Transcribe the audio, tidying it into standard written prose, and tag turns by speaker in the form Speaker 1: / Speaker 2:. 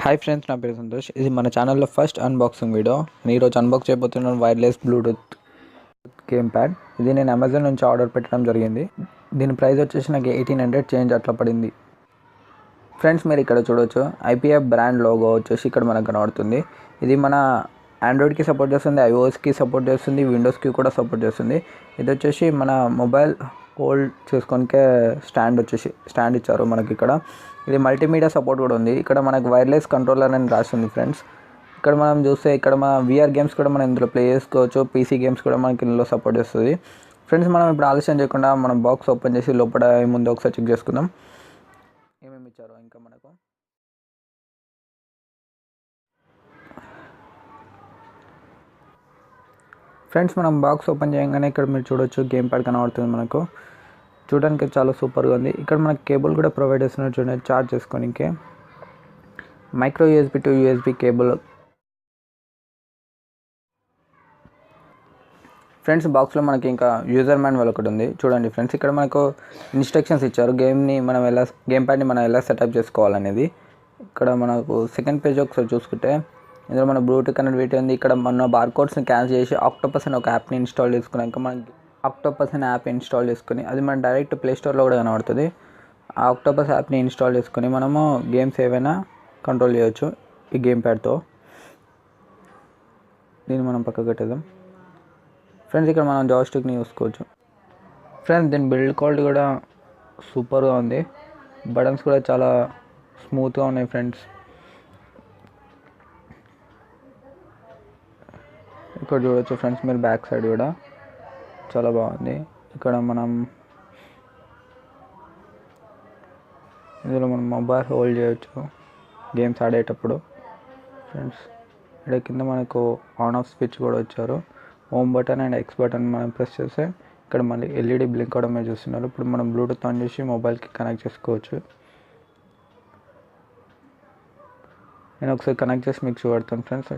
Speaker 1: Hi friends, నా పేరు సంతోష్. ఇది మన ఛానల్లో ఫస్ట్ అన్బాక్సింగ్ వీడియో. నేను ఈరోజు అన్బాక్స్ చేయబోతున్నాను వైర్లెస్ బ్లూటూత్ గేమ్ ప్యాడ్. ఇది నేను అమెజాన్ నుంచి ఆర్డర్ పెట్టడం జరిగింది. దీని ప్రైస్ వచ్చేసి నాకు 1800 చేంజ్ అట్లా పడింది. ఫ్రెండ్స్, మీరు ఇక్కడ చూడొచ్చు ఐపీఏ బ్రాండ్ లోగో వచ్చేసి ఇక్కడ మనకు కనబడుతుంది. ఇది మన ఆండ్రాయిడ్కి సపోర్ట్ చేస్తుంది, ఐఓఎస్కి సపోర్ట్ చేస్తుంది, విండోస్కి కూడా సపోర్ట్ చేస్తుంది. ఇది వచ్చేసి మన మొబైల్ హోల్డ్ చేసుకోనికే స్టాండ్ ఇచ్చారు మనకి ఇక్కడ. ఇది మల్టీమీడియా సపోర్ట్ కూడా ఉంది. ఇక్కడ మనకు వైర్లెస్ కంట్రోలర్ అని రాస్తుంది ఫ్రెండ్స్. ఇక్కడ మనం చూస్తే ఇక్కడ మన విఆర్ గేమ్స్ కూడా మనం ఇందులో ప్లే చేసుకోవచ్చు. పీసీ గేమ్స్ కూడా మనకి ఇందులో సపోర్ట్ చేస్తుంది. ఫ్రెండ్స్, మనం ఇప్పుడు ఆలస్యం చేయకుండా మనం బాక్స్ ఓపెన్ చేసి లోపల ముందు ఒకసారి చెక్ చేసుకుందాం ఏమేమి ఇచ్చారో. ఇంకా మనకు ఫ్రెండ్స్, మనం బాక్స్ ఓపెన్ చేయగానే ఇక్కడ మీరు చూడొచ్చు గేమ్ ప్యాడ్ కనబడుతుంది మనకు. చూడడానికి చాలా సూపర్గా ఉంది. ఇక్కడ మనకి కేబుల్ కూడా ప్రొవైడ్ చేస్తున్నారు చూడండి, ఛార్జ్ చేసుకోనికే. Micro USB to USB cable. Friends, బాక్స్లో మనకి ఇంకా యూజర్ మాన్యువల్ ఒకటి ఉంది చూడండి ఫ్రెండ్స్. ఇక్కడ మనకు ఇన్స్ట్రక్షన్స్ ఇచ్చారు గేమ్ ప్యాడ్ని మనం ఎలా సెటప్ చేసుకోవాలనేది. ఇక్కడ మనకు సెకండ్ పేజ్ ఒకసారి చూసుకుంటే ఇందులో మన బ్లూటూత్ కనెక్టివిటీ ఉంది. ఇక్కడ మన బార్కోడ్స్ని క్యాన్సిల్ చేసి ఆక్టోపస్ అనే ఒక యాప్ని ఇన్స్టాల్ చేసుకున్నాక మనకి ఆక్టోపస్ అనే యాప్ ఇన్స్టాల్ చేసుకుని అది మన డైరెక్ట్ ప్లే స్టోర్లో కూడా కనబడుతుంది. ఆ ఆక్టోపస్ యాప్ని ఇన్స్టాల్ చేసుకుని మనము గేమ్స్ ఏవైనా కంట్రోల్ చేయవచ్చు ఈ గేమ్ ప్యాడ్తో. దీన్ని మనం పక్కకు పెట్టేద్దాం ఫ్రెండ్స్. ఇక్కడ మనం జాయ్స్టిక్ని చూసుకోవచ్చు ఫ్రెండ్స్. దీని బిల్డ్ క్వాలిటీ కూడా సూపర్గా ఉంది. బటన్స్ కూడా చాలా స్మూత్గా ఉన్నాయి ఫ్రెండ్స్. ఇక్కడ చూడవచ్చు ఫ్రెండ్స్ మీరు బ్యాక్ సైడ్ కూడా చాలా బాగుంది. ఇక్కడ మనం ఇందులో మనం మొబైల్ హోల్డ్ చేయవచ్చు గేమ్స్ ఆడేటప్పుడు ఫ్రెండ్స్. ఇక్కడ కింద మనకు ఆన్ ఆఫ్ స్విచ్ కూడా వచ్చారు. Home button and X button మనం ప్రెస్ చేస్తే ఇక్కడ మళ్ళీ ఎల్ఈడి బ్లింక్ అవడం మీరు చూస్తున్నారు. ఇప్పుడు మనం బ్లూటూత్ ఆన్ చేసి మొబైల్కి కనెక్ట్ చేసుకోవచ్చు. నేను ఒకసారి కనెక్ట్ చేసి మీకు చూపెడతాను ఫ్రెండ్స్.